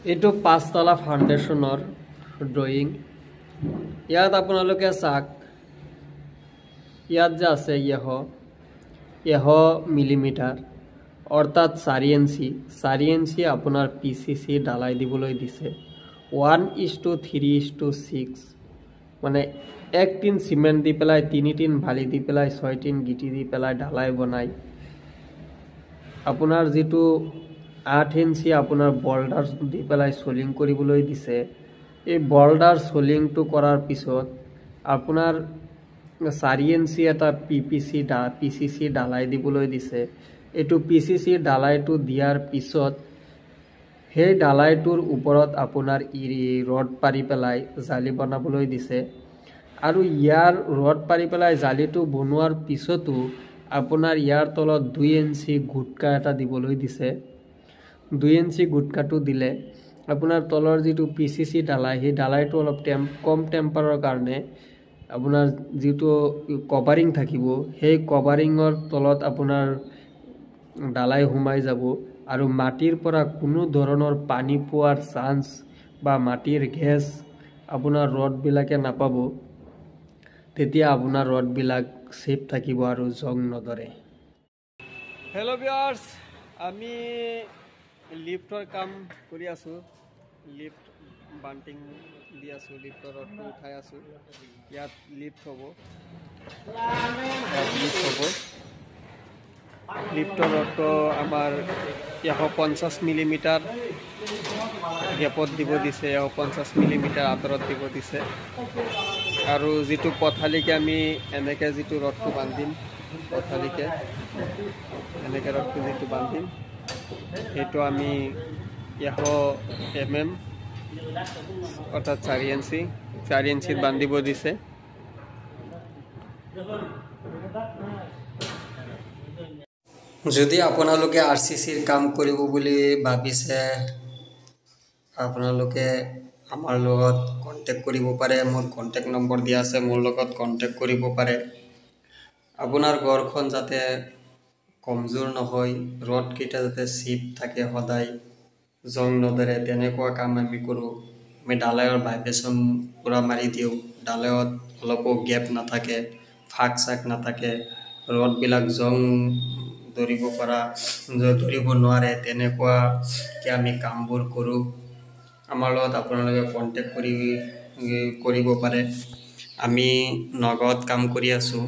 এইটো 5 তলা ফাউণ্ডেশ্যনৰ ড্ৰয়িং। ইয়াত আপোনালোকে চাওক, ইয়াত যে আছে 100 মিলিমিটাৰ অৰ্থাৎ 4 ইঞ্চি আপোনাৰ PCC ঢালাই দিবলৈ দিছে। 1:3:6 মানে 1 টিন চিমেণ্ট দি পেলাই 3 টিন বালি দি পেলাই 6 টিন গিটি দি পেলাই ঢালাই বনাই আপোনাৰ যিটো 8 ইঞ্চি আপোনাৰ বল্ডাৰ দি পেলাই সোলিং কৰিবলৈ দিছে। এই বল্ডাৰ সোলিংটো কৰাৰ পিছত আপোনাৰ 4 ইঞ্চি এটা PCC ঢালাই দিবলৈ দিছে। এইটো PCC ঢালাইটো দিয়াৰ পিছত সেই ঢালাইটোৰ ওপৰত আপোনাৰ ৰড পাৰি পেলাই জালি বনাবলৈ দিছে। আৰু ইয়াৰ ৰড পাৰি পেলাই জালিটো বনোৱাৰ পিছতো আপোনাৰ ইয়াৰ তলত 2 ইঞ্চি গুটকা এটা দিবলৈ দিছে। 2 ইঞ্চি গুটকাটো দিলে আপোনাৰ তলৰ যিটো PCC ঢালাই, সেই ঢালাইটো অলপ কম টেম্পাৰৰ কাৰণে আপোনাৰ যিটো কভাৰিং থাকিব, সেই কভাৰিঙৰ তলত আপোনাৰ ঢালাই সোমাই যাব আৰু মাটিৰ পৰা কোনো ধৰণৰ পানী পোৱাৰ চান্স বা মাটিৰ গেছ আপোনাৰ ৰডবিলাকে নাপাব। তেতিয়া আপোনাৰ ৰডবিলাক সেফ থাকিব আৰু জং নধৰে। হেল্ল' ভিউৱাৰ্ছ, আমি লিফ্টৰ কাম কৰি আছোঁ। লিফ্ট বান্টিং দি আছোঁ, লিফ্টৰ ৰডটো উঠাই আছোঁ। ইয়াত লিফ্ট হ'ব, লিফ্টৰ ৰডটো আমাৰ 150 মিলিমিটাৰ গেপত দিব দিছে, 150 মিলিমিটাৰ আঁতৰত দিব দিছে। আৰু যিটো পথালিকে আমি এনেকৈ যিটো ৰডটো বান্ধিম, পথালিকে এনেকৈ ৰডটো যিটো বান্ধিম, সেইটো আমি 100 mm অৰ্থাৎ 4 ইঞ্চিত বান্ধিব দিছে। যদি আপোনালোকে RCCৰ কাম কৰিব বুলি ভাবিছে, আপোনালোকে আমাৰ লগত কণ্টেক্ট কৰিব পাৰে। মোৰ কণ্টেক্ট নম্বৰ দিয়া আছে, মোৰ লগত কণ্টেক্ট কৰিব পাৰে। আপোনাৰ ঘৰখন যাতে কমজোৰ নহয়, ৰডকেইটা যাতে চিপ থাকে, সদায় জং নধৰে, তেনেকুৱা কাম আমি কৰোঁ। আমি ঢালাইৰ ভাইব্ৰেশ্যন পূৰা মাৰি দিওঁ, ঢালাইত অলপো গেপ নাথাকে, ফাক চাক নাথাকে, ৰডবিলাক জং ধৰিব নোৱাৰে, তেনেকুৱাকৈ আমি কামবোৰ কৰোঁ। আমাৰ লগত আপোনালোকে কণ্টেক্ট কৰিব পাৰে। আমি নগাঁৱত কাম কৰি আছোঁ।